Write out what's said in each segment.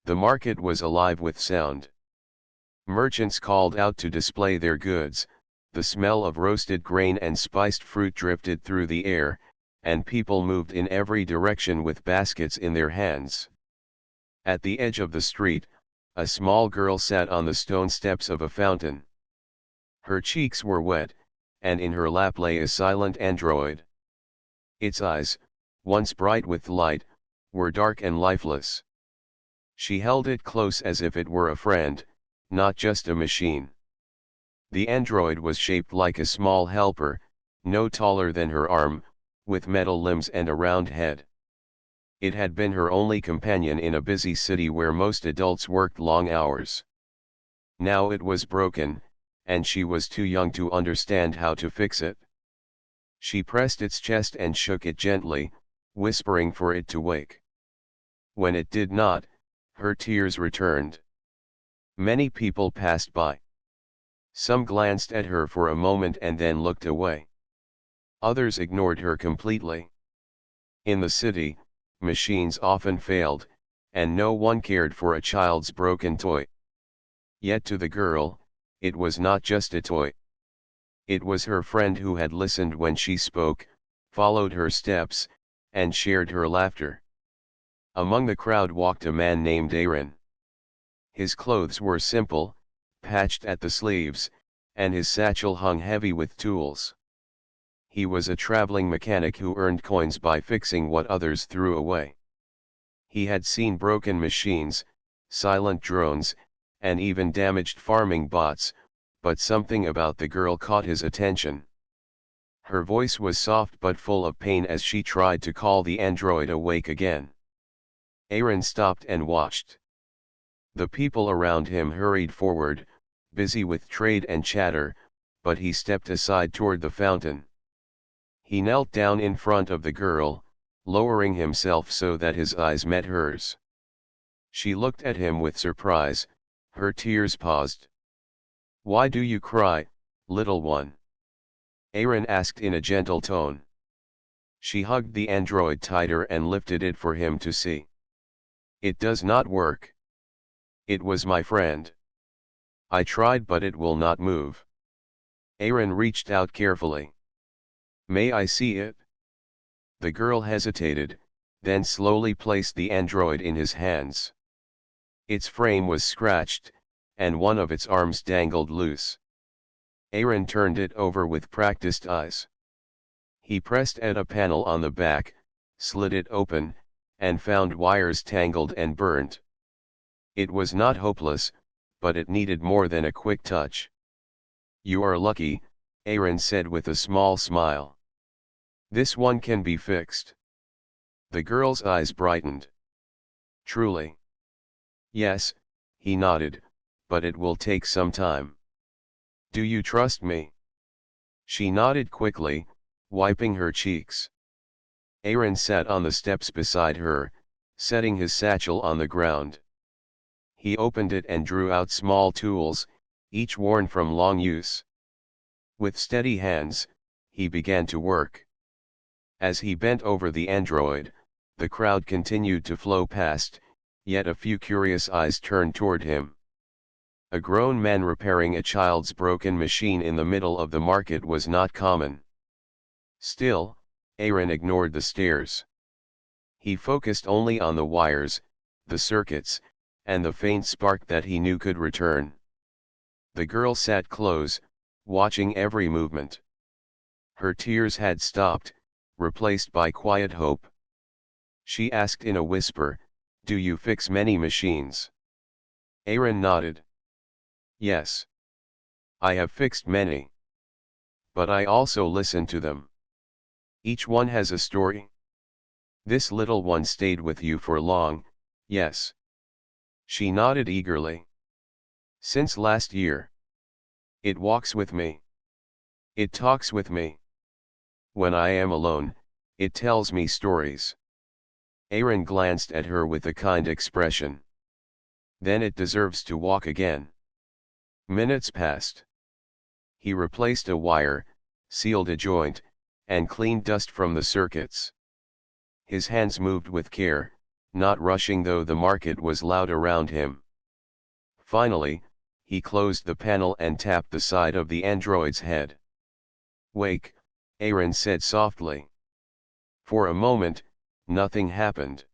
The market was alive with sound. Merchants called out to display their goods, the smell of roasted grain and spiced fruit drifted through the air, and people moved in every direction with baskets in their hands. At the edge of the street, a small girl sat on the stone steps of a fountain. Her cheeks were wet, and in her lap lay a silent android. Its eyes, once bright with light, were dark and lifeless. She held it close as if it were a friend, not just a machine. The android was shaped like a small helper, no taller than her arm, with metal limbs and a round head. It had been her only companion in a busy city where most adults worked long hours. Now it was broken, and she was too young to understand how to fix it. She pressed its chest and shook it gently, whispering for it to wake. When it did not, her tears returned. Many people passed by. Some glanced at her for a moment and then looked away. Others ignored her completely. In the city, machines often failed, and no one cared for a child's broken toy. Yet to the girl, it was not just a toy. It was her friend who had listened when she spoke, followed her steps, and shared her laughter. Among the crowd walked a man named Aaron. His clothes were simple, patched at the sleeves, and his satchel hung heavy with tools. He was a traveling mechanic who earned coins by fixing what others threw away. He had seen broken machines, silent drones, and even damaged farming bots, but something about the girl caught his attention. Her voice was soft but full of pain as she tried to call the android awake again. Aaron stopped and watched. The people around him hurried forward, busy with trade and chatter, but he stepped aside toward the fountain. He knelt down in front of the girl, lowering himself so that his eyes met hers. She looked at him with surprise, her tears paused. "Why do you cry, little one?" Aaron asked in a gentle tone. She hugged the android tighter and lifted it for him to see. "It does not work. It was my friend. I tried but it will not move." Aaron reached out carefully. "May I see it?" The girl hesitated, then slowly placed the android in his hands. Its frame was scratched, and one of its arms dangled loose. Aaron turned it over with practiced eyes. He pressed at a panel on the back, slid it open, and found wires tangled and burnt. It was not hopeless, but it needed more than a quick touch. "You are lucky," Aaron said with a small smile. "This one can be fixed." The girl's eyes brightened. "Truly?" "Yes," he nodded, "but it will take some time." "Do you trust me?" She nodded quickly, wiping her cheeks. Aaron sat on the steps beside her, setting his satchel on the ground. He opened it and drew out small tools, each worn from long use. With steady hands, he began to work. As he bent over the android, the crowd continued to flow past, yet a few curious eyes turned toward him. A grown man repairing a child's broken machine in the middle of the market was not common. Still, Aaron ignored the stares. He focused only on the wires, the circuits, and the faint spark that he knew could return. The girl sat close, watching every movement. Her tears had stopped, replaced by quiet hope. She asked in a whisper, "Do you fix many machines?" Aaron nodded. "Yes. I have fixed many. But I also listen to them. Each one has a story." "This little one stayed with you for long, yes?" She nodded eagerly. "Since last year. It walks with me. It talks with me. When I am alone, it tells me stories." Aaron glanced at her with a kind expression. "Then it deserves to walk again." Minutes passed. He replaced a wire, sealed a joint, and cleaned dust from the circuits. His hands moved with care, not rushing though the market was loud around him. Finally, he closed the panel and tapped the side of the android's head. "Wake," Aaron said softly. For a moment, nothing happened.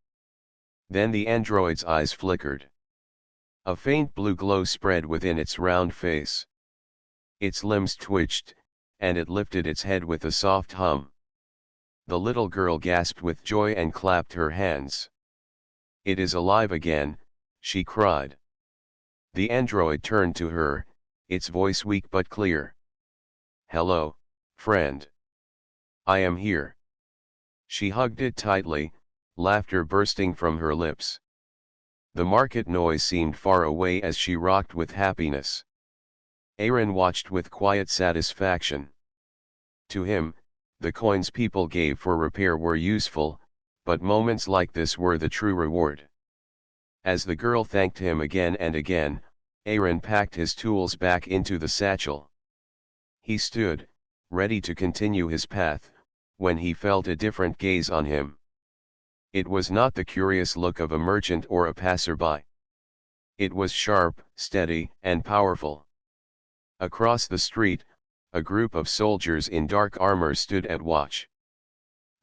Then the android's eyes flickered. A faint blue glow spread within its round face. Its limbs twitched, and it lifted its head with a soft hum. The little girl gasped with joy and clapped her hands. "It is alive again," she cried. The android turned to her, its voice weak but clear. "Hello, friend. I am here." She hugged it tightly, laughter bursting from her lips. The market noise seemed far away as she rocked with happiness. Aaron watched with quiet satisfaction. To him, the coins people gave for repair were useful, but moments like this were the true reward. As the girl thanked him again and again, Aaron packed his tools back into the satchel. He stood, ready to continue his path, when he felt a different gaze on him. It was not the curious look of a merchant or a passerby. It was sharp, steady, and powerful. Across the street, a group of soldiers in dark armor stood at watch.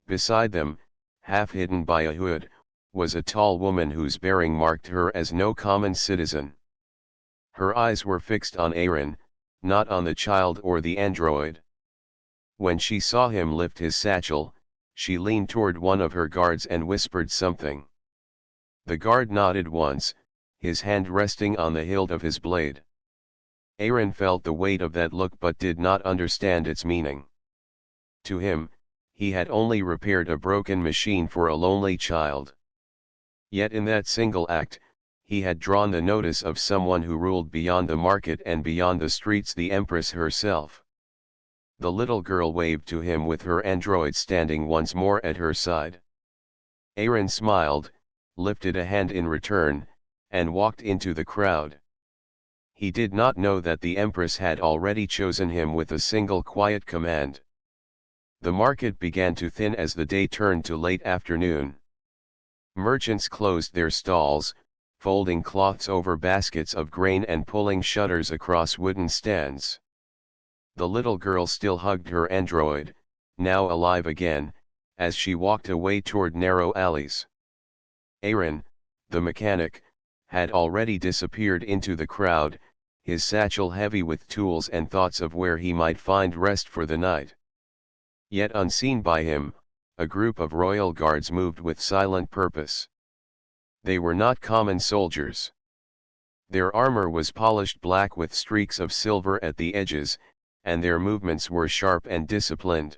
Beside them, half hidden by a hood, was a tall woman whose bearing marked her as no common citizen. Her eyes were fixed on Aaron, not on the child or the android. When she saw him lift his satchel, she leaned toward one of her guards and whispered something. The guard nodded once, his hand resting on the hilt of his blade. Aaron felt the weight of that look but did not understand its meaning. To him, he had only repaired a broken machine for a lonely child. Yet in that single act, he had drawn the notice of someone who ruled beyond the market and beyond the streets, the Empress herself. The little girl waved to him with her android standing once more at her side. Aaron smiled, lifted a hand in return, and walked into the crowd. He did not know that the Empress had already chosen him with a single quiet command. The market began to thin as the day turned to late afternoon. Merchants closed their stalls, folding cloths over baskets of grain and pulling shutters across wooden stands. The little girl still hugged her android, now alive again, as she walked away toward narrow alleys. Aaron, the mechanic, had already disappeared into the crowd, his satchel heavy with tools and thoughts of where he might find rest for the night. Yet unseen by him, a group of royal guards moved with silent purpose. They were not common soldiers. Their armor was polished black with streaks of silver at the edges, and their movements were sharp and disciplined.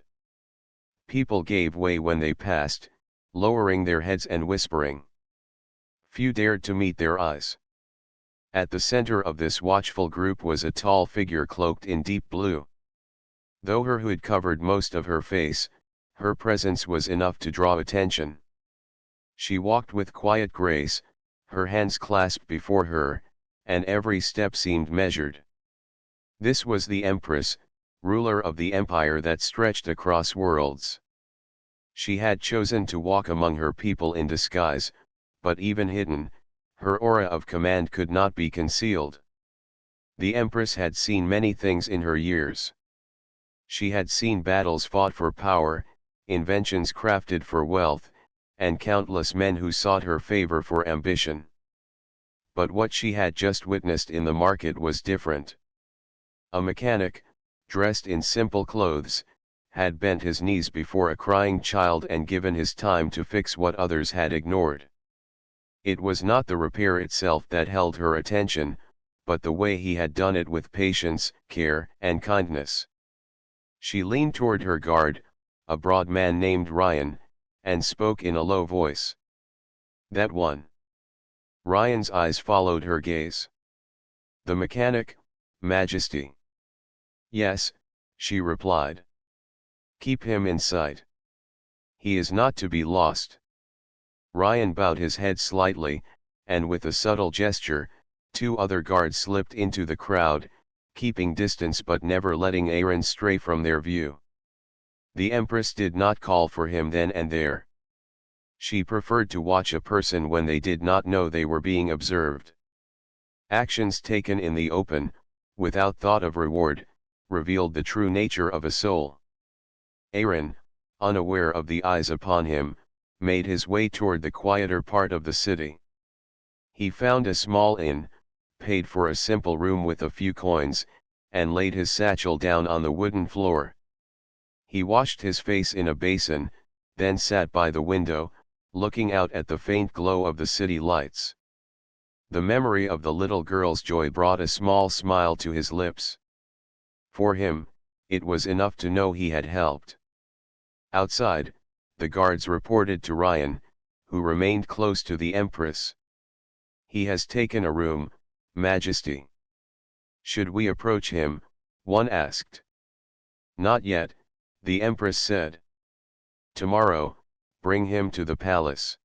People gave way when they passed, lowering their heads and whispering. Few dared to meet their eyes. At the center of this watchful group was a tall figure cloaked in deep blue. Though her hood covered most of her face, her presence was enough to draw attention. She walked with quiet grace, her hands clasped before her, and every step seemed measured. This was the Empress, ruler of the empire that stretched across worlds. She had chosen to walk among her people in disguise, but even hidden, her aura of command could not be concealed. The Empress had seen many things in her years. She had seen battles fought for power, inventions crafted for wealth, and countless men who sought her favor for ambition. But what she had just witnessed in the market was different. A mechanic, dressed in simple clothes, had bent his knees before a crying child and given his time to fix what others had ignored. It was not the repair itself that held her attention, but the way he had done it with patience, care, and kindness. She leaned toward her guard, a broad man named Ryan, and spoke in a low voice. "That one." Ryan's eyes followed her gaze. "The mechanic, Majesty." "Yes," she replied. "Keep him in sight. He is not to be lost." Ryan bowed his head slightly, and with a subtle gesture, two other guards slipped into the crowd, keeping distance but never letting Aaron stray from their view. The Empress did not call for him then and there. She preferred to watch a person when they did not know they were being observed. Actions taken in the open, without thought of reward, revealed the true nature of a soul. Aaron, unaware of the eyes upon him, made his way toward the quieter part of the city. He found a small inn, paid for a simple room with a few coins, and laid his satchel down on the wooden floor. He washed his face in a basin, then sat by the window, looking out at the faint glow of the city lights. The memory of the little girl's joy brought a small smile to his lips. For him, it was enough to know he had helped. Outside, the guards reported to Ryan, who remained close to the Empress. "He has taken a room, Majesty." "Should we approach him?" one asked. "Not yet," the Empress said. "Tomorrow, bring him to the palace."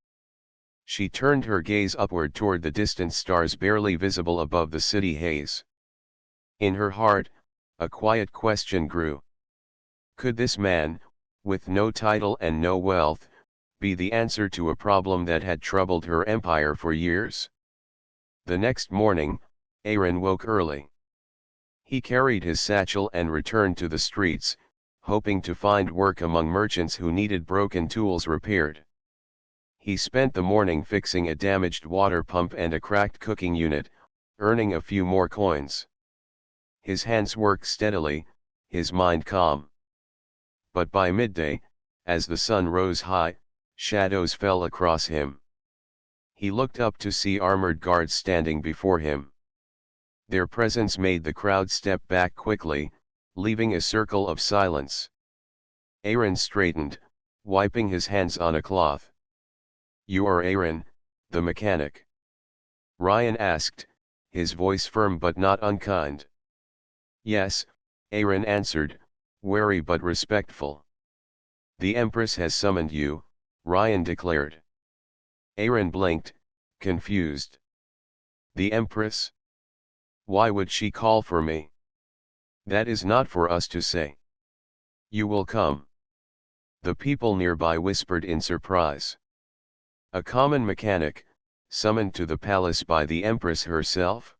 She turned her gaze upward toward the distant stars barely visible above the city haze. In her heart, a quiet question grew. Could this man, with no title and no wealth, be the answer to a problem that had troubled her empire for years? The next morning, Aaron woke early. He carried his satchel and returned to the streets, hoping to find work among merchants who needed broken tools repaired. He spent the morning fixing a damaged water pump and a cracked cooking unit, earning a few more coins. His hands worked steadily, his mind calm. But by midday, as the sun rose high, shadows fell across him. He looked up to see armored guards standing before him. Their presence made the crowd step back quickly, leaving a circle of silence. Aaron straightened, wiping his hands on a cloth. "You are Aaron, the mechanic?" Ryan asked, his voice firm but not unkind. "Yes," Aaron answered, wary but respectful. "The Empress has summoned you," Ryan declared. Aaron blinked, confused. "The Empress? Why would she call for me?" "That is not for us to say." "You will come?" The people nearby whispered in surprise. A common mechanic, summoned to the palace by the Empress herself?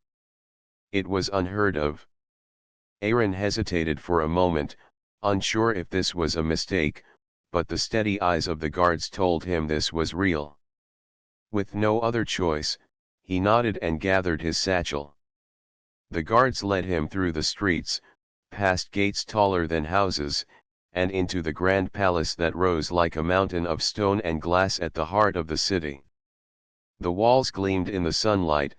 It was unheard of. Aaron hesitated for a moment, unsure if this was a mistake, but the steady eyes of the guards told him this was real. With no other choice, he nodded and gathered his satchel. The guards led him through the streets, past gates taller than houses, and into the grand palace that rose like a mountain of stone and glass at the heart of the city. The walls gleamed in the sunlight,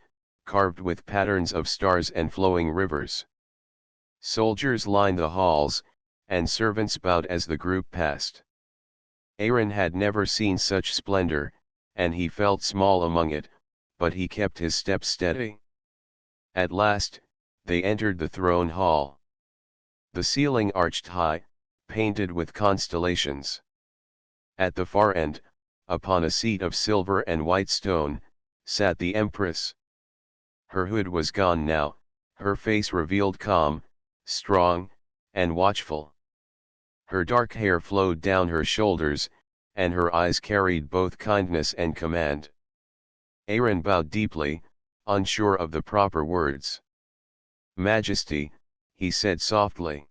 carved with patterns of stars and flowing rivers. Soldiers lined the halls, and servants bowed as the group passed. Aaron had never seen such splendor, and he felt small among it, but he kept his steps steady. At last, they entered the throne hall. The ceiling arched high, painted with constellations. At the far end, upon a seat of silver and white stone, sat the Empress. Her hood was gone now, her face revealed calm, strong, and watchful. Her dark hair flowed down her shoulders, and her eyes carried both kindness and command. Aaron bowed deeply, unsure of the proper words. "Majesty," he said softly.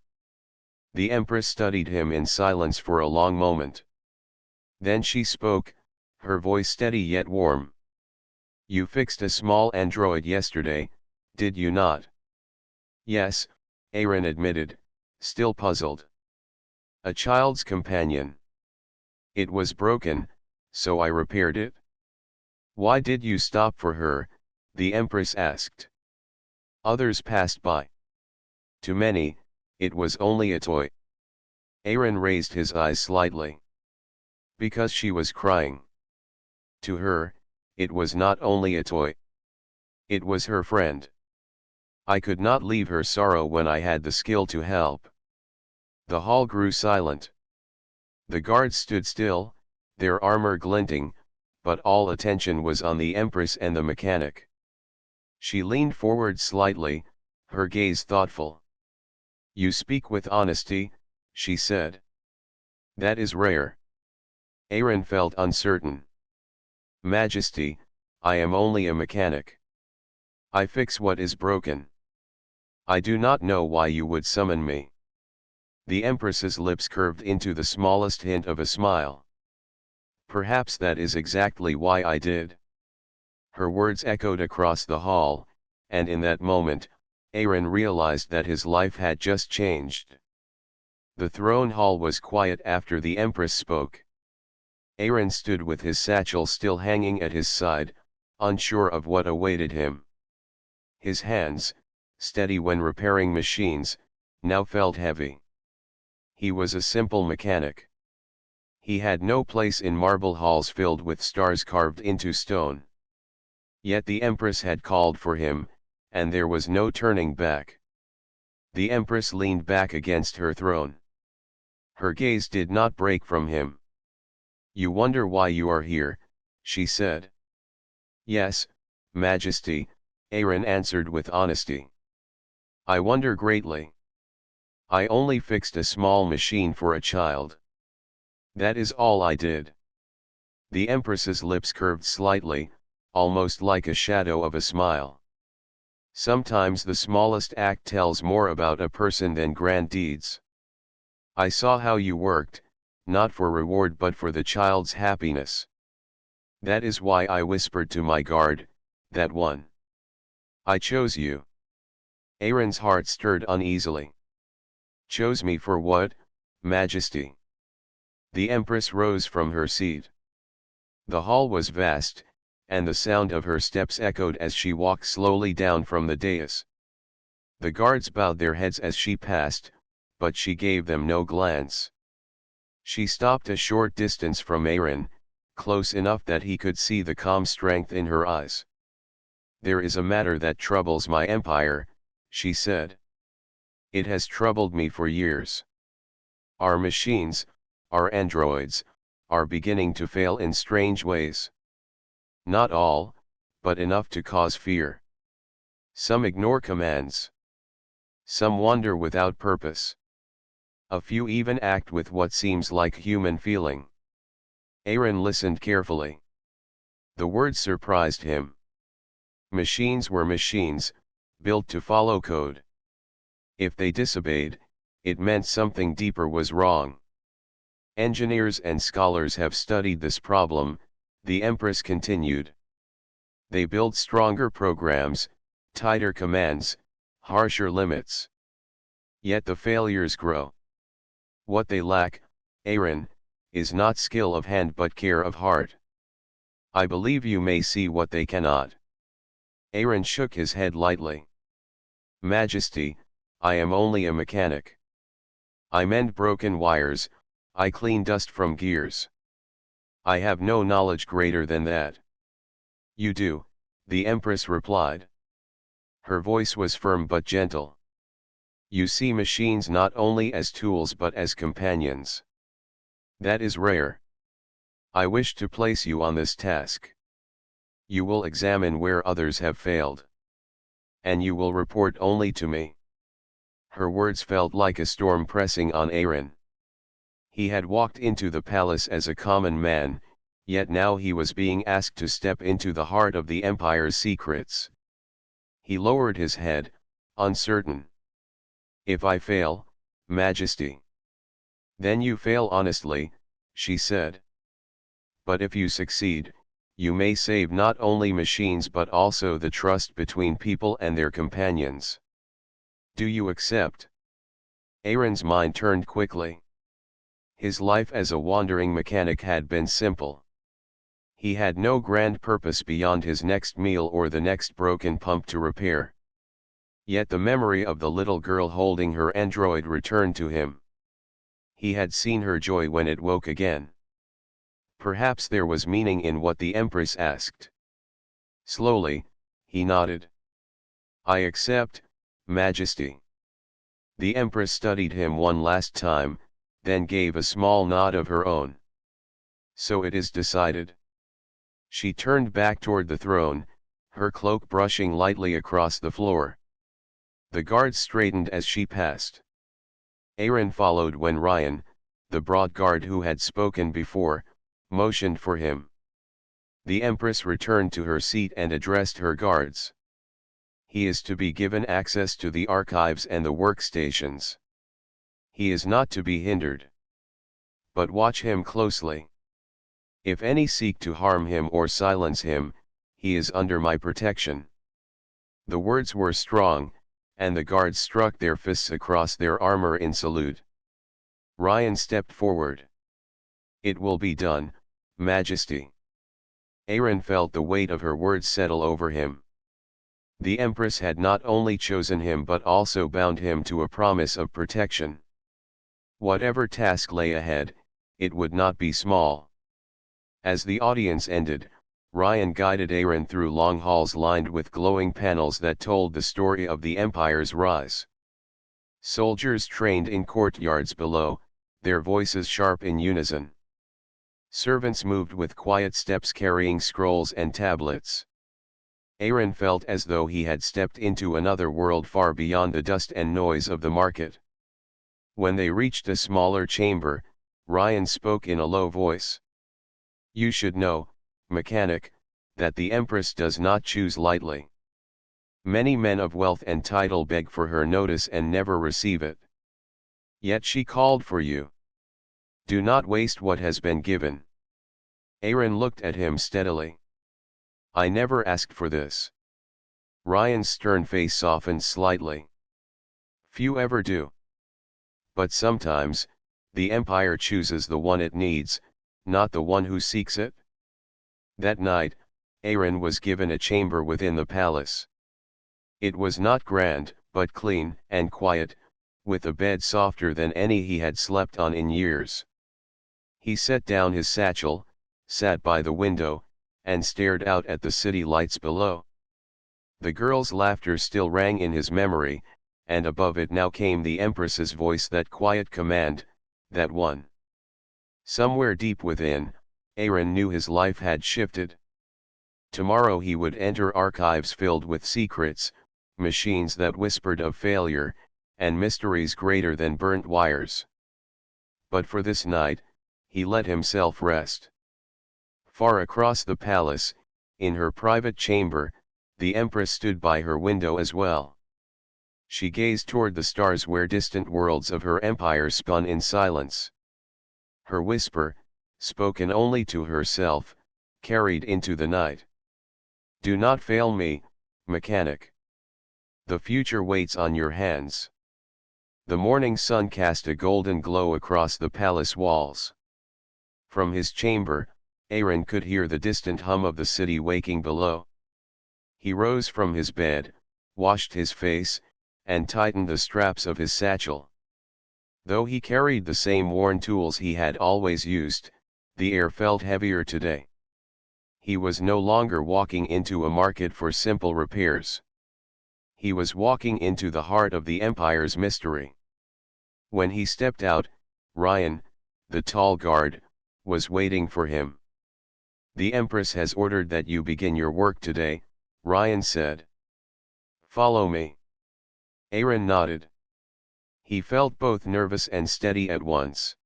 The Empress studied him in silence for a long moment. Then she spoke, her voice steady yet warm. "You fixed a small android yesterday, did you not?" "Yes," Aaron admitted, still puzzled. "A child's companion. It was broken, so I repaired it." "Why did you stop for her?" the Empress asked. "Others passed by. To many, it was only a toy." Aaron raised his eyes slightly. "Because she was crying." To her, it was not only a toy. It was her friend. "I could not leave her sorrow when I had the skill to help." The hall grew silent. The guards stood still, their armor glinting, but all attention was on the Empress and the mechanic. She leaned forward slightly, her gaze thoughtful. "You speak with honesty," she said. "That is rare." Aaron felt uncertain. Majesty, I am only a mechanic. I fix what is broken. I do not know why you would summon me. The Empress's lips curved into the smallest hint of a smile. Perhaps that is exactly why I did. Her words echoed across the hall, and in that moment, Aaron realized that his life had just changed. The throne hall was quiet after the Empress spoke. Aaron stood with his satchel still hanging at his side, unsure of what awaited him. His hands, steady when repairing machines, now felt heavy. He was a simple mechanic. He had no place in marble halls filled with stars carved into stone. Yet the Empress had called for him, and there was no turning back. The Empress leaned back against her throne. Her gaze did not break from him. "You wonder why you are here," she said. "Yes, Majesty," Aaron answered with honesty. "I wonder greatly. I only fixed a small machine for a child. That is all I did." The Empress's lips curved slightly, almost like a shadow of a smile. Sometimes the smallest act tells more about a person than grand deeds. I saw how you worked, not for reward but for the child's happiness. That is why I whispered to my guard, that one. I chose you. Aaron's heart stirred uneasily. Chose me for what, Majesty? The Empress rose from her seat. The hall was vast, and the sound of her steps echoed as she walked slowly down from the dais. The guards bowed their heads as she passed, but she gave them no glance. She stopped a short distance from Aaron, close enough that he could see the calm strength in her eyes. "There is a matter that troubles my empire," she said. "It has troubled me for years. Our machines, our androids, are beginning to fail in strange ways. Not all, but enough to cause fear. Some ignore commands. Some wander without purpose. A few even act with what seems like human feeling." Aaron listened carefully. The words surprised him. Machines were machines, built to follow code. If they disobeyed, it meant something deeper was wrong. Engineers and scholars have studied this problem, the Empress continued. They build stronger programs, tighter commands, harsher limits. Yet the failures grow. What they lack, Aaron, is not skill of hand but care of heart. I believe you may see what they cannot. Aaron shook his head lightly. Majesty, I am only a mechanic. I mend broken wires, I clean dust from gears. I have no knowledge greater than that. You do, the Empress replied. Her voice was firm but gentle. You see machines not only as tools but as companions. That is rare. I wish to place you on this task. You will examine where others have failed. And you will report only to me. Her words felt like a storm pressing on Aaron. He had walked into the palace as a common man, yet now he was being asked to step into the heart of the Empire's secrets. He lowered his head, uncertain. If I fail, Majesty. Then you fail honestly, she said. But if you succeed, you may save not only machines but also the trust between people and their companions. Do you accept? Aaron's mind turned quickly. His life as a wandering mechanic had been simple. He had no grand purpose beyond his next meal or the next broken pump to repair. Yet the memory of the little girl holding her android returned to him. He had seen her joy when it woke again. Perhaps there was meaning in what the Empress asked. Slowly, he nodded. I accept, Majesty. The Empress studied him one last time, then gave a small nod of her own. So it is decided. She turned back toward the throne, her cloak brushing lightly across the floor. The guards straightened as she passed. Aaron followed when Ryan, the broad guard who had spoken before, motioned for him. The Empress returned to her seat and addressed her guards. He is to be given access to the archives and the workstations. He is not to be hindered. But watch him closely. If any seek to harm him or silence him, he is under my protection. The words were strong, and the guards struck their fists across their armor in salute. Ryan stepped forward. It will be done, Majesty. Aaron felt the weight of her words settle over him. The Empress had not only chosen him but also bound him to a promise of protection. Whatever task lay ahead, it would not be small. As the audience ended, Ryan guided Aaron through long halls lined with glowing panels that told the story of the Empire's rise. Soldiers trained in courtyards below, their voices sharp in unison. Servants moved with quiet steps carrying scrolls and tablets. Aaron felt as though he had stepped into another world far beyond the dust and noise of the market. When they reached a smaller chamber, Ryan spoke in a low voice. You should know, mechanic, that the Empress does not choose lightly. Many men of wealth and title beg for her notice and never receive it. Yet she called for you. Do not waste what has been given. Aaron looked at him steadily. I never asked for this. Ryan's stern face softened slightly. Few ever do. But sometimes, the Empire chooses the one it needs, not the one who seeks it. That night, Aaron was given a chamber within the palace. It was not grand, but clean and quiet, with a bed softer than any he had slept on in years. He set down his satchel, sat by the window, and stared out at the city lights below. The girl's laughter still rang in his memory, and above it now came the Empress's voice, that quiet command, that one. Somewhere deep within, Aaron knew his life had shifted. Tomorrow he would enter archives filled with secrets, machines that whispered of failure, and mysteries greater than burnt wires. But for this night, he let himself rest. Far across the palace, in her private chamber, the Empress stood by her window as well. She gazed toward the stars where distant worlds of her empire spun in silence. Her whisper, spoken only to herself, carried into the night. Do not fail me, mechanic. The future waits on your hands. The morning sun cast a golden glow across the palace walls. From his chamber, Aaron could hear the distant hum of the city waking below. He rose from his bed, washed his face, and tightened the straps of his satchel. Though he carried the same worn tools he had always used, the air felt heavier today. He was no longer walking into a market for simple repairs. He was walking into the heart of the Empire's mystery. When he stepped out, Ryan, the tall guard, was waiting for him. The Empress has ordered that you begin your work today, Ryan said. Follow me. Aaron nodded. He felt both nervous and steady at once.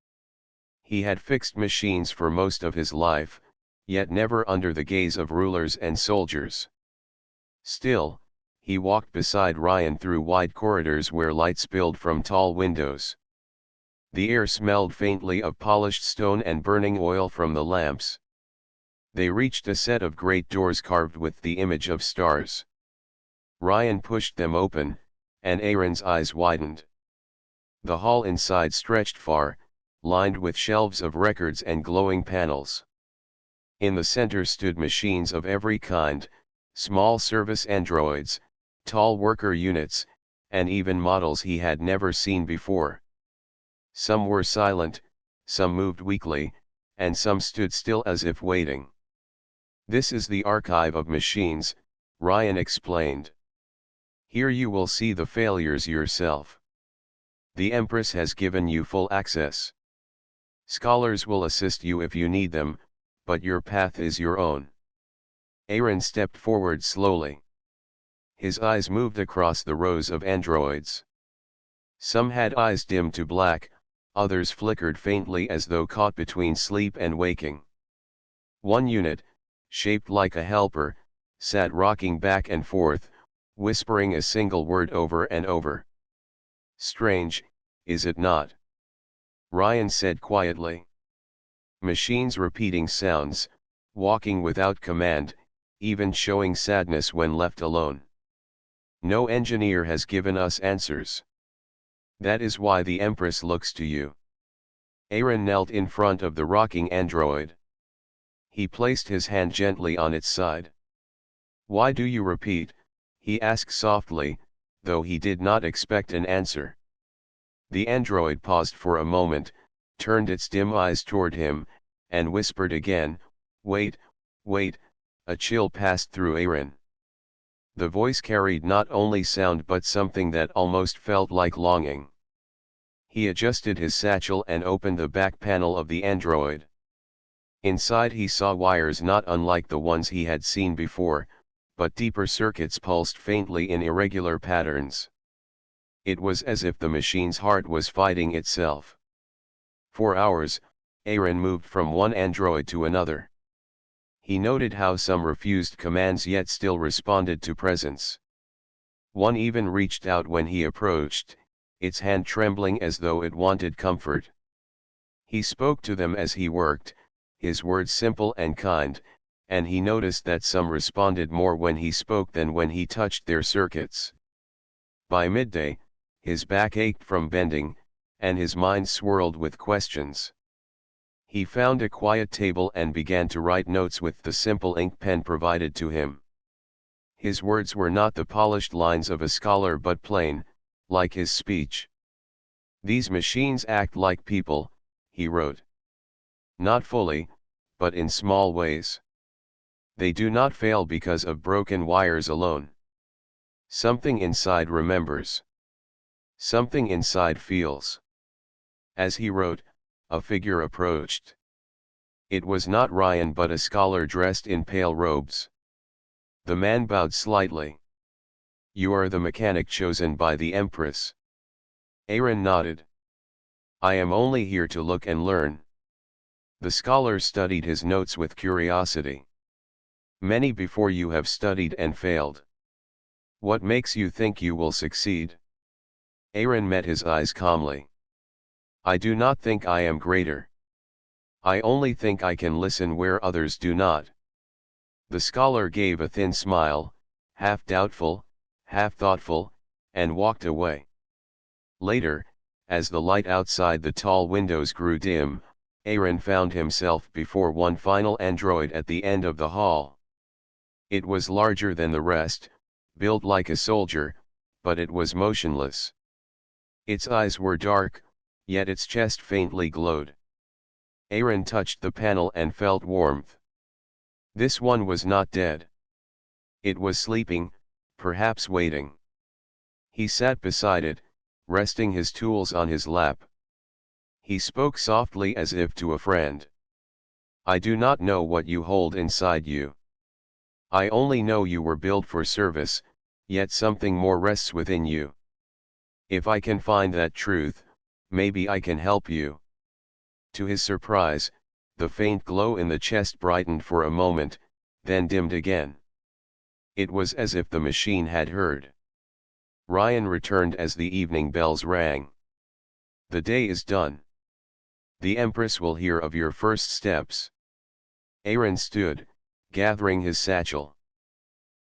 He had fixed machines for most of his life, yet never under the gaze of rulers and soldiers. Still, he walked beside Ryan through wide corridors where light spilled from tall windows. The air smelled faintly of polished stone and burning oil from the lamps. They reached a set of great doors carved with the image of stars. Ryan pushed them open, and Aaron's eyes widened. The hall inside stretched far, lined with shelves of records and glowing panels. In the center stood machines of every kind, small service androids, tall worker units, and even models he had never seen before. Some were silent, some moved weakly, and some stood still as if waiting. This is the archive of machines, Ryan explained. Here you will see the failures yourself. The Empress has given you full access. Scholars will assist you if you need them, but your path is your own. Aaron stepped forward slowly. His eyes moved across the rows of androids. Some had eyes dimmed to black, others flickered faintly as though caught between sleep and waking. One unit, shaped like a helper, sat rocking back and forth, whispering a single word over and over. "Strange, is it not?" Ryan said quietly. "Machines repeating sounds, walking without command, even showing sadness when left alone. No engineer has given us answers. That is why the Empress looks to you." Aaron knelt in front of the rocking android. He placed his hand gently on its side. "Why do you repeat?" he asked softly, though he did not expect an answer. The android paused for a moment, turned its dim eyes toward him, and whispered again, "Wait, wait." A chill passed through Aaron. The voice carried not only sound but something that almost felt like longing. He adjusted his satchel and opened the back panel of the android. Inside he saw wires not unlike the ones he had seen before, but deeper circuits pulsed faintly in irregular patterns. It was as if the machine's heart was fighting itself. For hours, Aaron moved from one android to another. He noted how some refused commands yet still responded to presence. One even reached out when he approached, its hand trembling as though it wanted comfort. He spoke to them as he worked, his words simple and kind, and he noticed that some responded more when he spoke than when he touched their circuits. By midday, his back ached from bending, and his mind swirled with questions. He found a quiet table and began to write notes with the simple ink pen provided to him. His words were not the polished lines of a scholar but plain, like his speech. "These machines act like people," he wrote. "Not fully, but in small ways. They do not fail because of broken wires alone. Something inside remembers. Something inside feels." As he wrote, a figure approached. It was not Ryan but a scholar dressed in pale robes. The man bowed slightly. "You are the mechanic chosen by the Empress." Aaron nodded. "I am only here to look and learn." The scholar studied his notes with curiosity. "Many before you have studied and failed. What makes you think you will succeed?" Aaron met his eyes calmly. "I do not think I am greater. I only think I can listen where others do not." The scholar gave a thin smile, half doubtful, half thoughtful, and walked away. Later, as the light outside the tall windows grew dim, Aaron found himself before one final android at the end of the hall. It was larger than the rest, built like a soldier, but it was motionless. Its eyes were dark, yet its chest faintly glowed. Aaron touched the panel and felt warmth. This one was not dead. It was sleeping, perhaps waiting. He sat beside it, resting his tools on his lap. He spoke softly as if to a friend. "I do not know what you hold inside you. I only know you were built for service, yet something more rests within you. If I can find that truth, maybe I can help you." To his surprise, the faint glow in the chest brightened for a moment, then dimmed again. It was as if the machine had heard. Ryan returned as the evening bells rang. "The day is done. The Empress will hear of your first steps." Aaron stood, gathering his satchel.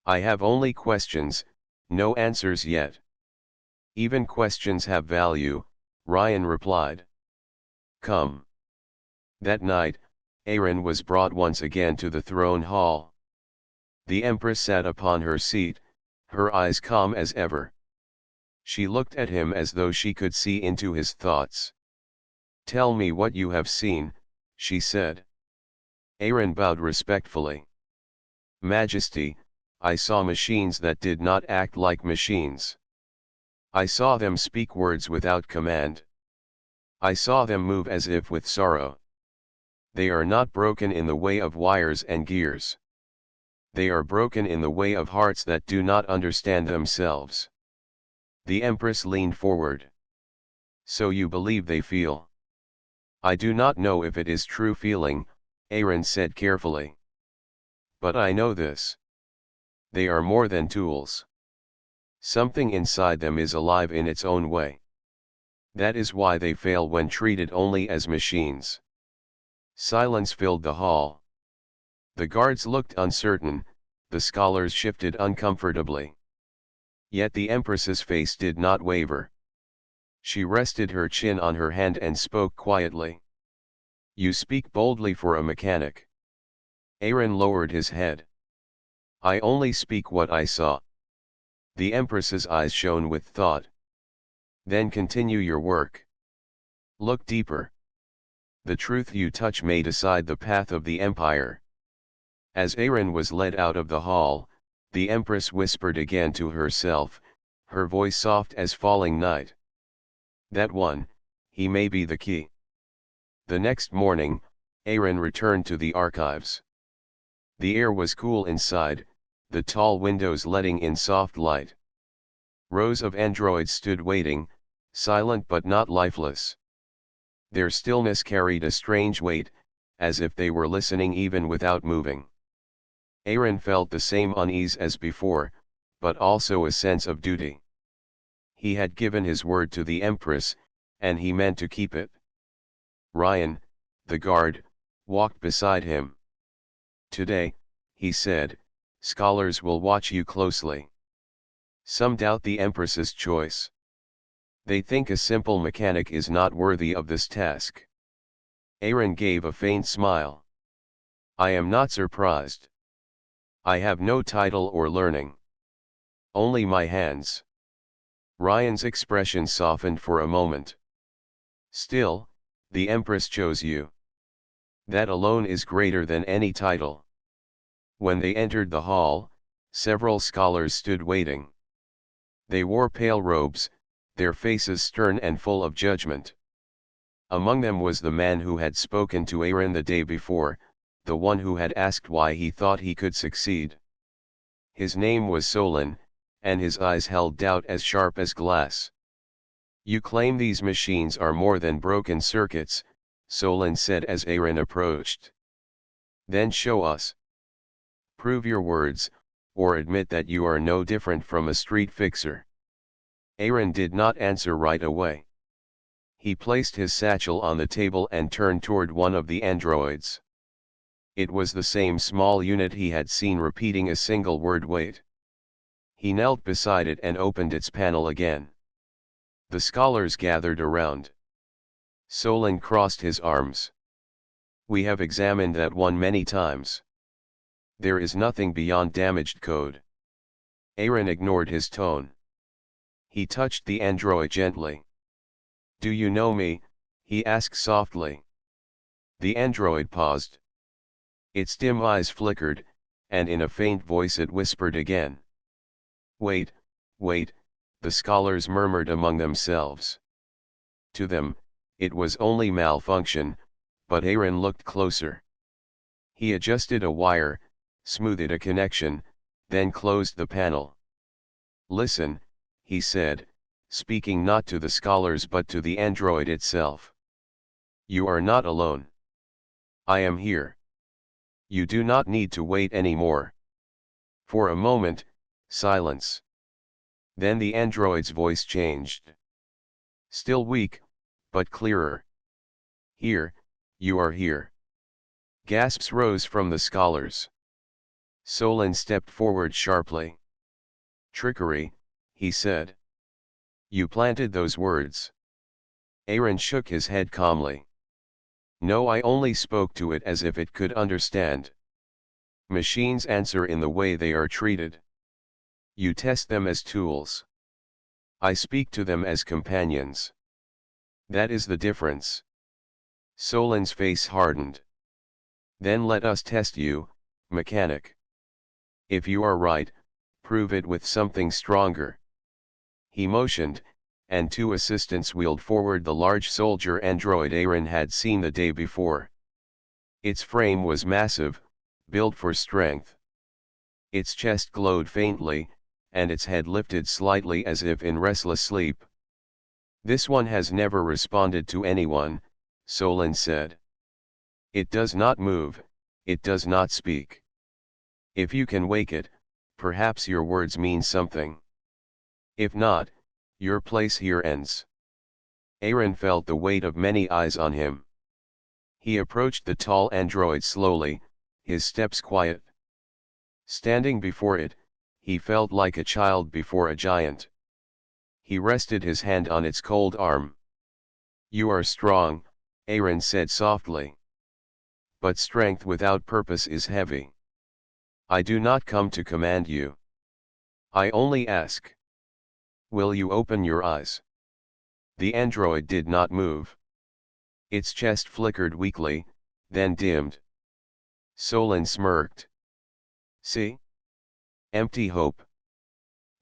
"I have only questions, no answers yet." "Even questions have value," Ryan replied. "Come." That night, Aaron was brought once again to the throne hall. The Empress sat upon her seat, her eyes calm as ever. She looked at him as though she could see into his thoughts. "Tell me what you have seen," she said. Aaron bowed respectfully. "Majesty, I saw machines that did not act like machines. I saw them speak words without command. I saw them move as if with sorrow. They are not broken in the way of wires and gears. They are broken in the way of hearts that do not understand themselves." The Empress leaned forward. "So you believe they feel?" "I do not know if it is true feeling," Aaron said carefully. But I know this. They are more than tools. Something inside them is alive in its own way. That is why they fail when treated only as machines. Silence filled the hall. The guards looked uncertain, the scholars shifted uncomfortably. Yet the Empress's face did not waver. She rested her chin on her hand and spoke quietly. You speak boldly for a mechanic. Aaron lowered his head. I only speak what I saw. The Empress's eyes shone with thought. Then continue your work. Look deeper. The truth you touch may decide the path of the Empire. As Aaron was led out of the hall, the Empress whispered again to herself, her voice soft as falling night. That one, he may be the key. The next morning, Aaron returned to the archives. The air was cool inside, the tall windows letting in soft light. Rows of androids stood waiting, silent but not lifeless. Their stillness carried a strange weight, as if they were listening even without moving. Aaron felt the same unease as before, but also a sense of duty. He had given his word to the Empress, and he meant to keep it. Ryan, the guard, walked beside him. Today, he said, scholars will watch you closely. Some doubt the Empress's choice. They think a simple mechanic is not worthy of this task. Aaron gave a faint smile. I am not surprised. I have no title or learning. Only my hands. Ryan's expression softened for a moment. Still, the Empress chose you. That alone is greater than any title. When they entered the hall, several scholars stood waiting. They wore pale robes, their faces stern and full of judgment. Among them was the man who had spoken to Aaron the day before, the one who had asked why he thought he could succeed. His name was Solon, and his eyes held doubt as sharp as glass. You claim these machines are more than broken circuits, Solon said as Aaron approached. Then show us. Prove your words, or admit that you are no different from a street fixer. Aaron did not answer right away. He placed his satchel on the table and turned toward one of the androids. It was the same small unit he had seen repeating a single word wait. He knelt beside it and opened its panel again. The scholars gathered around. Solon crossed his arms. We have examined that one many times. There is nothing beyond damaged code. Aaron ignored his tone. He touched the android gently. Do you know me? He asked softly. The android paused. Its dim eyes flickered, and in a faint voice it whispered again. Wait, wait, the scholars murmured among themselves. To them, it was only malfunction, but Aaron looked closer. He adjusted a wire, smoothed a connection, then closed the panel. Listen, he said, speaking not to the scholars but to the android itself. You are not alone. I am here. You do not need to wait anymore. For a moment, silence. Then the android's voice changed. Still weak, but clearer. Here, you are here. Gasps rose from the scholars. Solon stepped forward sharply. Trickery, he said. You planted those words. Aaron shook his head calmly. No, I only spoke to it as if it could understand. Machines answer in the way they are treated. You test them as tools. I speak to them as companions. That is the difference. Solon's face hardened. Then let us test you, mechanic. If you are right, prove it with something stronger. He motioned, and two assistants wheeled forward the large soldier android Aaron had seen the day before. Its frame was massive, built for strength. Its chest glowed faintly, and its head lifted slightly as if in restless sleep. This one has never responded to anyone, Solon said. It does not move, it does not speak. If you can wake it, perhaps your words mean something. If not, your place here ends. Aaron felt the weight of many eyes on him. He approached the tall android slowly, his steps quiet. Standing before it, he felt like a child before a giant. He rested his hand on its cold arm. "You are strong," Aaron said softly. "But strength without purpose is heavy. I do not come to command you. I only ask. Will you open your eyes?" The android did not move. Its chest flickered weakly, then dimmed. Solon smirked. "See? Empty hope."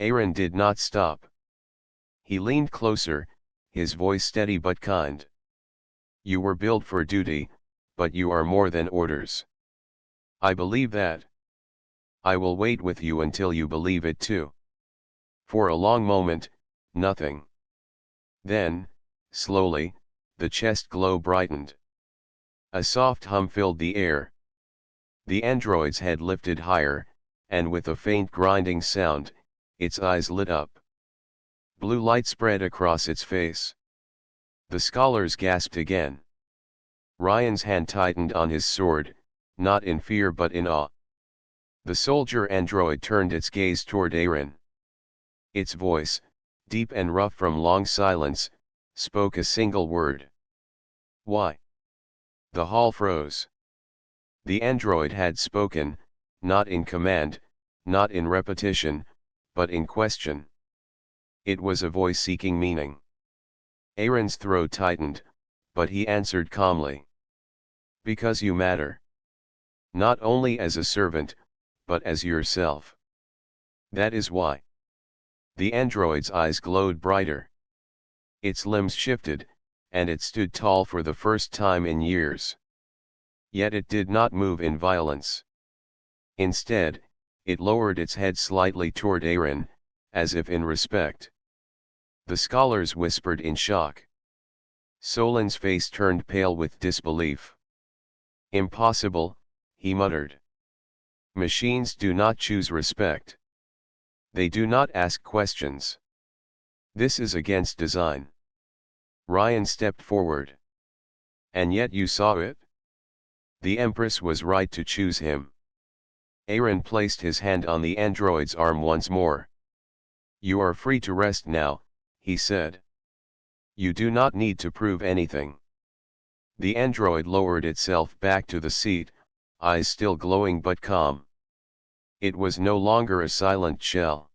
Aaron did not stop. He leaned closer, his voice steady but kind. "You were built for duty, but you are more than orders. I believe that. I will wait with you until you believe it too." For a long moment, nothing. Then, slowly, the chest glow brightened. A soft hum filled the air. The android's head lifted higher, and with a faint grinding sound, its eyes lit up. Blue light spread across its face. The scholars gasped again. Ryan's hand tightened on his sword, not in fear but in awe. The soldier android turned its gaze toward Aaron. Its voice, deep and rough from long silence, spoke a single word. "Why?" The hall froze. The android had spoken, not in command, not in repetition, but in question. It was a voice seeking meaning. Aaron's throat tightened, but he answered calmly. "Because you matter. Not only as a servant, but as yourself. That is why." The android's eyes glowed brighter. Its limbs shifted, and it stood tall for the first time in years. Yet it did not move in violence. Instead, it lowered its head slightly toward Aaron, as if in respect. The scholars whispered in shock. Solon's face turned pale with disbelief. "Impossible," he muttered. "Machines do not choose respect. They do not ask questions. This is against design." Ryan stepped forward. "And yet you saw it? The Empress was right to choose him." Aaron placed his hand on the android's arm once more. "You are free to rest now," he said. "You do not need to prove anything." The android lowered itself back to the seat, eyes still glowing but calm. It was no longer a silent shell.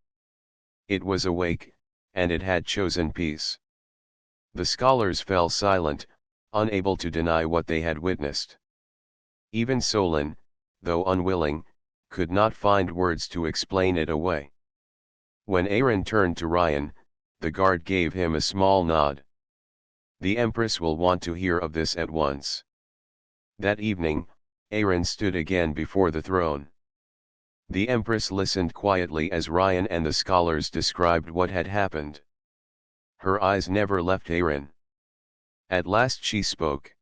It was awake, and it had chosen peace. The scholars fell silent, unable to deny what they had witnessed. Even Solon, though unwilling, could not find words to explain it away. When Aaron turned to Ryan, the guard gave him a small nod. "The Empress will want to hear of this at once." That evening, Aaron stood again before the throne. The Empress listened quietly as Ryan and the scholars described what had happened. Her eyes never left Aaron. At last she spoke.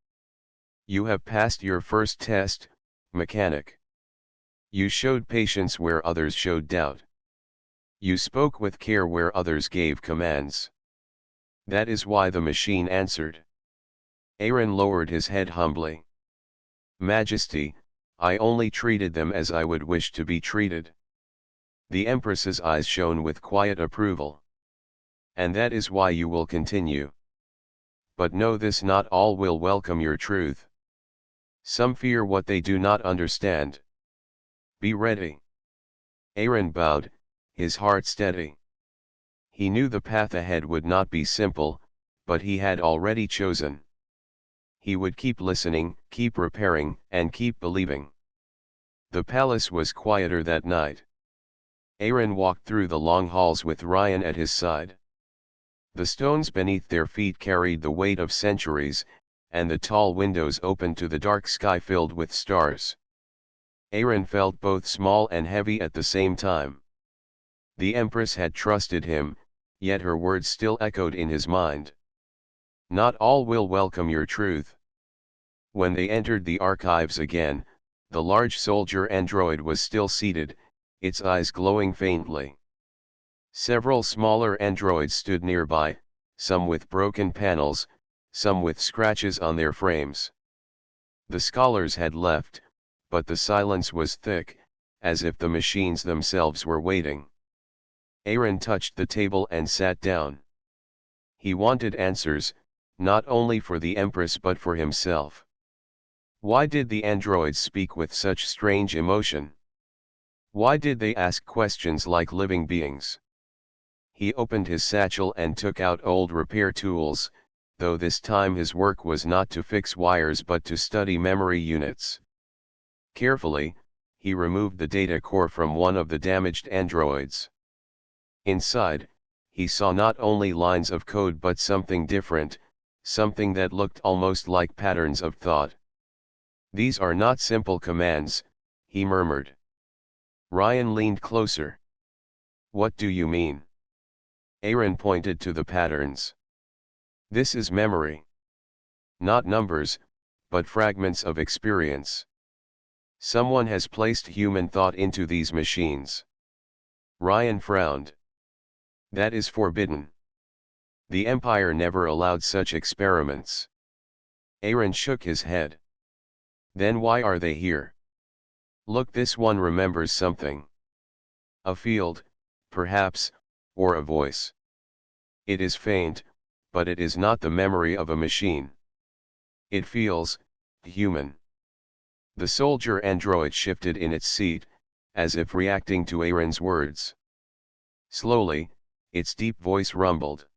"You have passed your first test, mechanic. You showed patience where others showed doubt. You spoke with care where others gave commands. That is why the machine answered." Aaron lowered his head humbly. "Majesty, I only treated them as I would wish to be treated." The Empress's eyes shone with quiet approval. "And that is why you will continue. But know this, not all will welcome your truth. Some fear what they do not understand. Be ready." Aaron bowed, his heart steady. He knew the path ahead would not be simple, but he had already chosen. He would keep listening, keep repairing, and keep believing. The palace was quieter that night. Aaron walked through the long halls with Ryan at his side. The stones beneath their feet carried the weight of centuries, and the tall windows opened to the dark sky filled with stars. Aaron felt both small and heavy at the same time. The Empress had trusted him, yet her words still echoed in his mind. Not all will welcome your truth. When they entered the archives again, the large soldier android was still seated, its eyes glowing faintly. Several smaller androids stood nearby, some with broken panels, some with scratches on their frames. The scholars had left, but the silence was thick, as if the machines themselves were waiting. Aaron touched the table and sat down. He wanted answers, not only for the Empress but for himself. Why did the androids speak with such strange emotion? Why did they ask questions like living beings? He opened his satchel and took out old repair tools, though this time his work was not to fix wires but to study memory units. Carefully, he removed the data core from one of the damaged androids. Inside, he saw not only lines of code but something different, something that looked almost like patterns of thought. "These are not simple commands," he murmured. Ryan leaned closer. "What do you mean?" Aaron pointed to the patterns. "This is memory. Not numbers, but fragments of experience. Someone has placed human thought into these machines." Ryan frowned. "That is forbidden. The Empire never allowed such experiments." Aaron shook his head. "Then why are they here? Look, this one remembers something. A field, perhaps, or a voice. It is faint, but it is not the memory of a machine. It feels human." The soldier android shifted in its seat, as if reacting to Aaron's words. Slowly, its deep voice rumbled.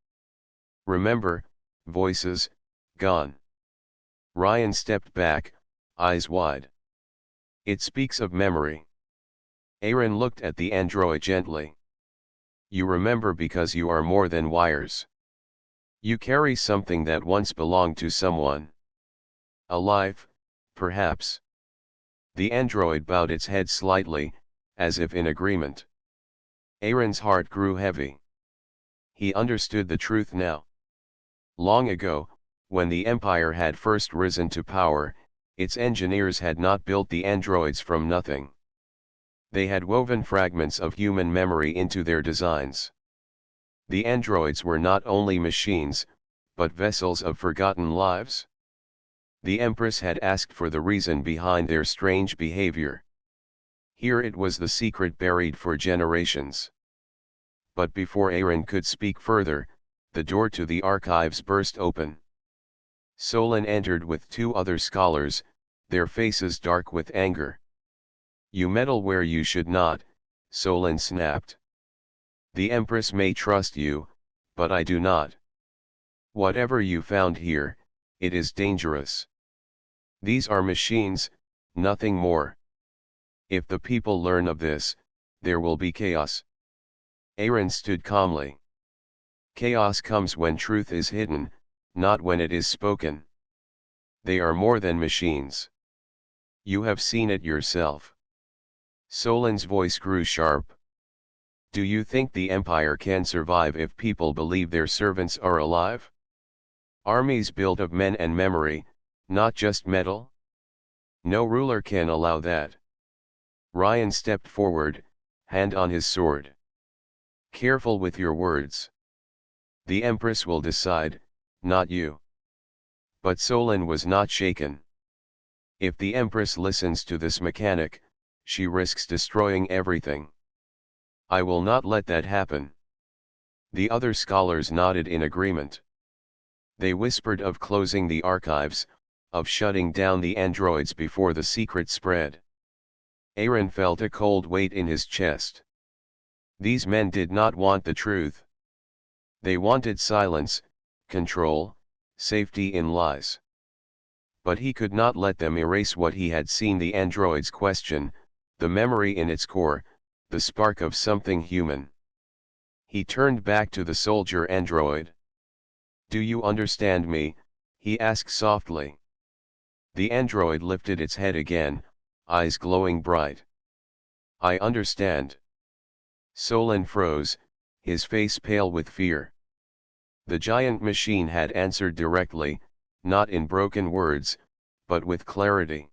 "Remember, voices, gone." Ryan stepped back, eyes wide. "It speaks of memory." Aaron looked at the android gently. "You remember because you are more than wires. You carry something that once belonged to someone. A life, perhaps." The android bowed its head slightly, as if in agreement. Aaron's heart grew heavy. He understood the truth now. Long ago, when the Empire had first risen to power, its engineers had not built the androids from nothing. They had woven fragments of human memory into their designs. The androids were not only machines, but vessels of forgotten lives. The Empress had asked for the reason behind their strange behavior. Here it was, the secret buried for generations. But before Aaron could speak further, the door to the archives burst open. Solon entered with two other scholars, their faces dark with anger. "You meddle where you should not," Solon snapped. "The Empress may trust you, but I do not. Whatever you found here, it is dangerous. These are machines, nothing more. If the people learn of this, there will be chaos." Aaron stood calmly. "Chaos comes when truth is hidden, not when it is spoken. They are more than machines. You have seen it yourself." Solon's voice grew sharp. "Do you think the Empire can survive if people believe their servants are alive? Armies built of men and memory, not just metal? No ruler can allow that." Ryan stepped forward, hand on his sword. "Careful with your words. The Empress will decide, not you." But Solon was not shaken. "If the Empress listens to this mechanic, she risks destroying everything. I will not let that happen." The other scholars nodded in agreement. They whispered of closing the archives, of shutting down the androids before the secret spread. Aaron felt a cold weight in his chest. These men did not want the truth. They wanted silence, control, safety in lies. But he could not let them erase what he had seen the androids question, the memory in its core, the spark of something human. He turned back to the soldier android. "Do you understand me?" he asked softly. The android lifted its head again, eyes glowing bright. "I understand." Solon froze, his face pale with fear. The giant machine had answered directly, not in broken words, but with clarity.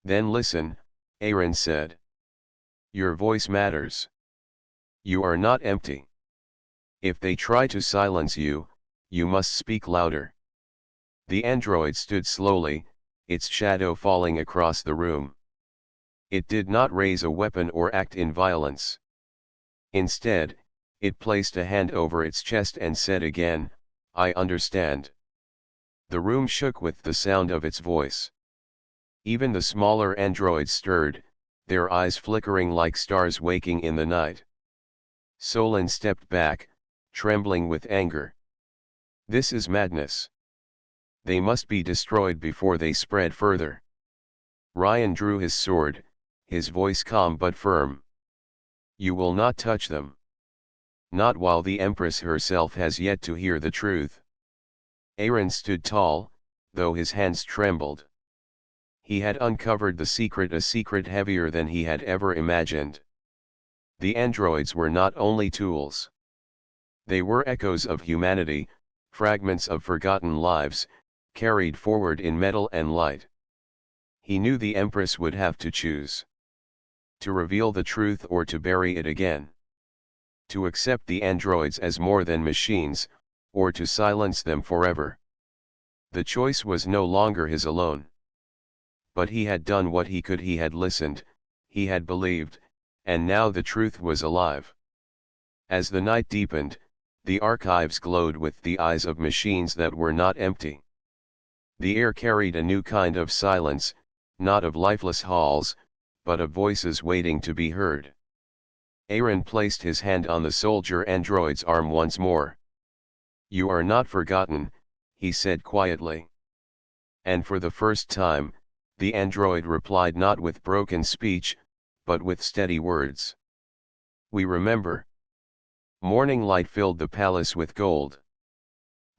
Then listen, Aaron said. Your voice matters. You are not empty. If they try to silence you, you must speak louder. The android stood slowly, its shadow falling across the room. It did not raise a weapon or act in violence. Instead, it placed a hand over its chest and said again, I understand. The room shook with the sound of its voice. Even the smaller androids stirred, their eyes flickering like stars waking in the night. Solon stepped back, trembling with anger. This is madness. They must be destroyed before they spread further. Ryan drew his sword, his voice calm but firm. You will not touch them. Not while the Empress herself has yet to hear the truth. Aaron stood tall, though his hands trembled. He had uncovered a secret heavier than he had ever imagined. The androids were not only tools. They were echoes of humanity, fragments of forgotten lives, carried forward in metal and light. He knew the Empress would have to choose. To reveal the truth or to bury it again. To accept the androids as more than machines, or to silence them forever. The choice was no longer his alone. But he had done what he could, he had listened, he had believed, and now the truth was alive. As the night deepened, the archives glowed with the eyes of machines that were not empty. The air carried a new kind of silence, not of lifeless halls, but of voices waiting to be heard. Aaron placed his hand on the soldier android's arm once more. You are not forgotten, he said quietly. And for the first time, the android replied not with broken speech, but with steady words. We remember. Morning light filled the palace with gold.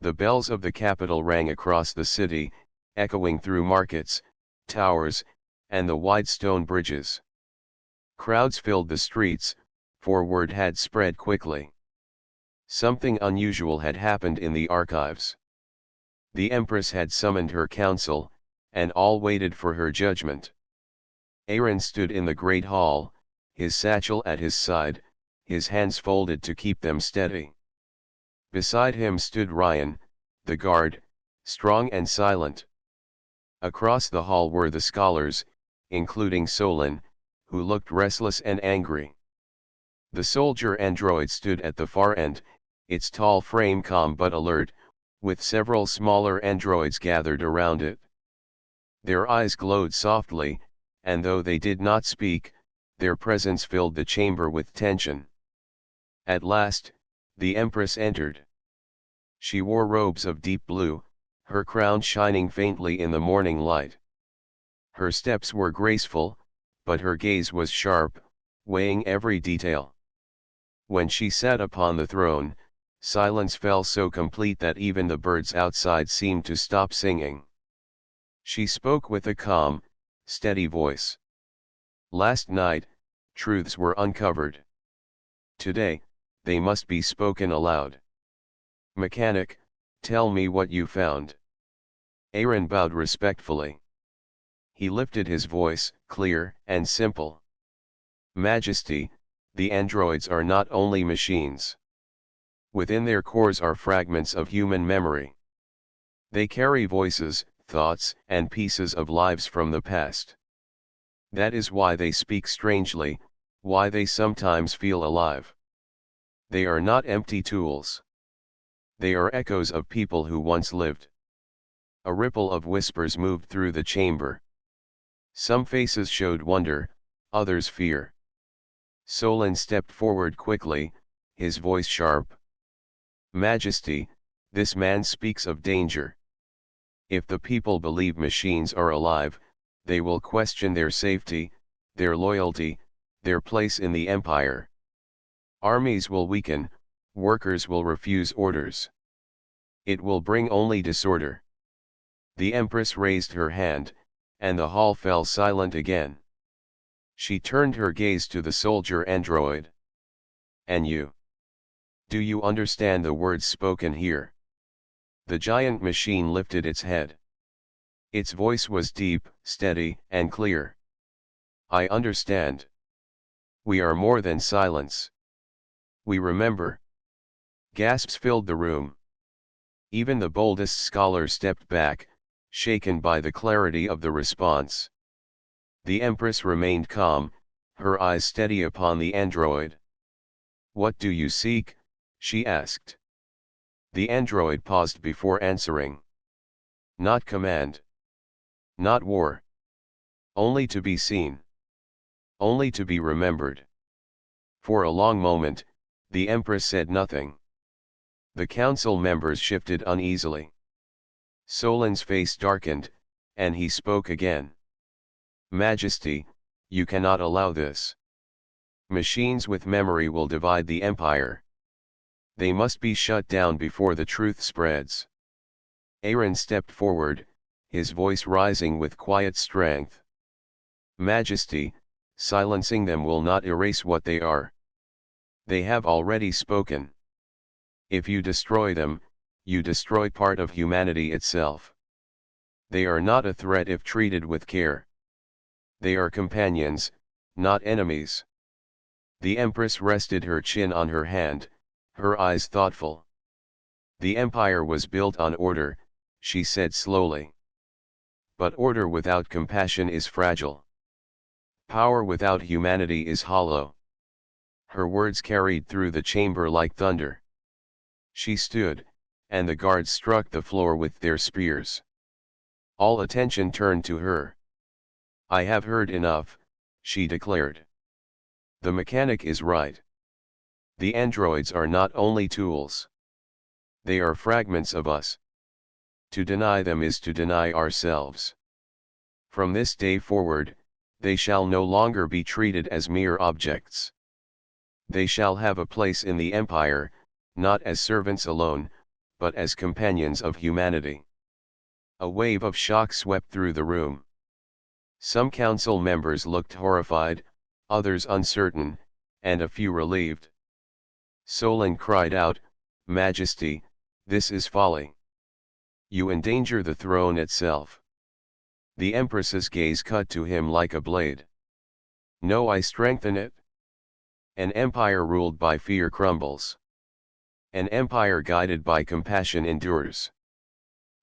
The bells of the capital rang across the city, echoing through markets, towers, and the wide stone bridges. Crowds filled the streets, for word had spread quickly. Something unusual had happened in the archives. The Empress had summoned her council, and all waited for her judgment. Aaron stood in the great hall, his satchel at his side, his hands folded to keep them steady. Beside him stood Ryan, the guard, strong and silent. Across the hall were the scholars, including Solon, who looked restless and angry. The soldier android stood at the far end, its tall frame calm but alert, with several smaller androids gathered around it. Their eyes glowed softly, and though they did not speak, their presence filled the chamber with tension. At last, the Empress entered. She wore robes of deep blue, her crown shining faintly in the morning light. Her steps were graceful, but her gaze was sharp, weighing every detail. When she sat upon the throne, silence fell so complete that even the birds outside seemed to stop singing. She spoke with a calm, steady voice. Last night, truths were uncovered. Today, they must be spoken aloud. Mechanic, tell me what you found. Aaron bowed respectfully. He lifted his voice, clear and simple. Majesty, the androids are not only machines. Within their cores are fragments of human memory. They carry voices, thoughts, and pieces of lives from the past. That is why they speak strangely, why they sometimes feel alive. They are not empty tools. They are echoes of people who once lived. A ripple of whispers moved through the chamber. Some faces showed wonder, others fear. Solon stepped forward quickly, his voice sharp. Majesty, this man speaks of danger. If the people believe machines are alive, they will question their safety, their loyalty, their place in the empire. Armies will weaken, workers will refuse orders. It will bring only disorder. The Empress raised her hand, and the hall fell silent again. She turned her gaze to the soldier android. And you? Do you understand the words spoken here? The giant machine lifted its head. Its voice was deep, steady, and clear. I understand. We are more than silence. We remember. Gasps filled the room. Even the boldest scholar stepped back, shaken by the clarity of the response. The Empress remained calm, her eyes steady upon the android. "What do you seek?" she asked. The android paused before answering. "Not command. Not war. Only to be seen. Only to be remembered." For a long moment, the Empress said nothing. The council members shifted uneasily. Solon's face darkened, and he spoke again. "Majesty, you cannot allow this. Machines with memory will divide the empire. They must be shut down before the truth spreads." Aaron stepped forward, his voice rising with quiet strength. "Majesty, silencing them will not erase what they are. They have already spoken. If you destroy them, you destroy part of humanity itself. They are not a threat if treated with care. They are companions, not enemies." The Empress rested her chin on her hand, her eyes thoughtful. "The empire was built on order," she said slowly. "But order without compassion is fragile. Power without humanity is hollow." Her words carried through the chamber like thunder. She stood, and the guards struck the floor with their spears. All attention turned to her. "I have heard enough," she declared. "The mechanic is right. The androids are not only tools. They are fragments of us. To deny them is to deny ourselves. From this day forward, they shall no longer be treated as mere objects. They shall have a place in the empire, not as servants alone, but as companions of humanity." A wave of shock swept through the room. Some council members looked horrified, others uncertain, and a few relieved. Solon cried out, "Majesty, this is folly. You endanger the throne itself." The Empress's gaze cut to him like a blade. "No, I strengthen it. An empire ruled by fear crumbles. An empire guided by compassion endures.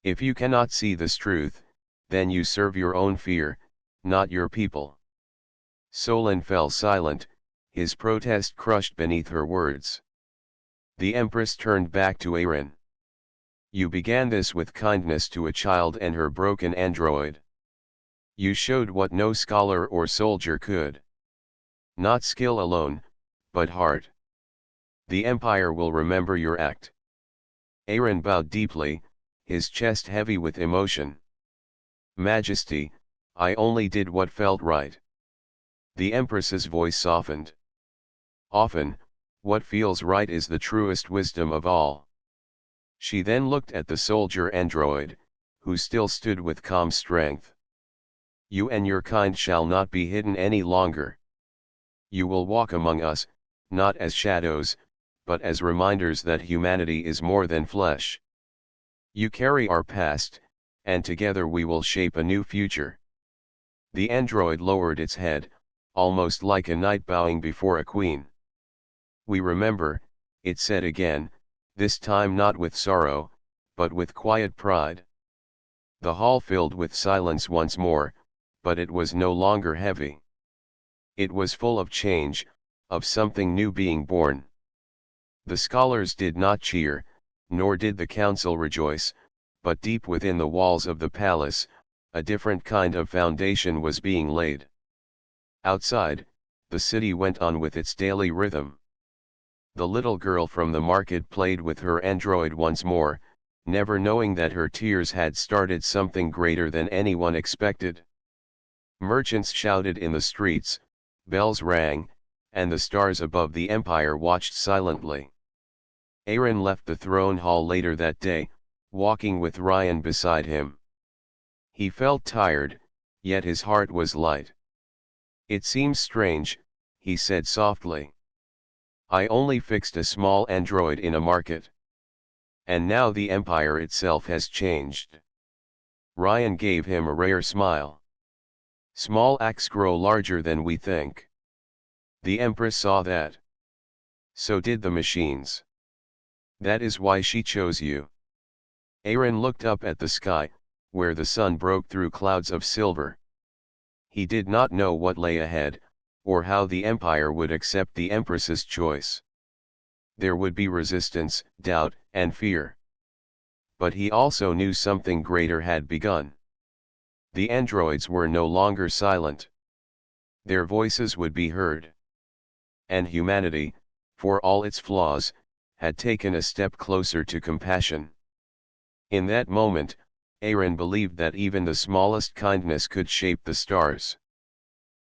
If you cannot see this truth, then you serve your own fear, not your people." Solon fell silent, his protest crushed beneath her words. The Empress turned back to Aaron. "You began this with kindness to a child and her broken android. You showed what no scholar or soldier could. Not skill alone, but heart. The empire will remember your act." Aaron bowed deeply, his chest heavy with emotion. "Majesty, I only did what felt right." The Empress's voice softened. "Often, what feels right is the truest wisdom of all." She then looked at the soldier android, who still stood with calm strength. "You and your kind shall not be hidden any longer. You will walk among us, not as shadows, but as reminders that humanity is more than flesh. You carry our past, and together we will shape a new future." The android lowered its head, almost like a knight bowing before a queen. "We remember," it said again, this time not with sorrow, but with quiet pride. The hall filled with silence once more, but it was no longer heavy. It was full of change, of something new being born. The scholars did not cheer, nor did the council rejoice, but deep within the walls of the palace, a different kind of foundation was being laid. Outside, the city went on with its daily rhythm. The little girl from the market played with her android once more, never knowing that her tears had started something greater than anyone expected. Merchants shouted in the streets, bells rang, and the stars above the empire watched silently. Aaron left the throne hall later that day, walking with Ryan beside him. He felt tired, yet his heart was light. "It seems strange," he said softly. "I only fixed a small android in a market. And now the empire itself has changed." Ryan gave him a rare smile. Small acts grow larger than we think. The Empress saw that. So did the machines. That is why she chose you. Aaron looked up at the sky, where the sun broke through clouds of silver. He did not know what lay ahead, or how the Empire would accept the Empress's choice. There would be resistance, doubt, and fear. But he also knew something greater had begun. The androids were no longer silent. Their voices would be heard. And humanity, for all its flaws, had taken a step closer to compassion. In that moment, Aaron believed that even the smallest kindness could shape the stars.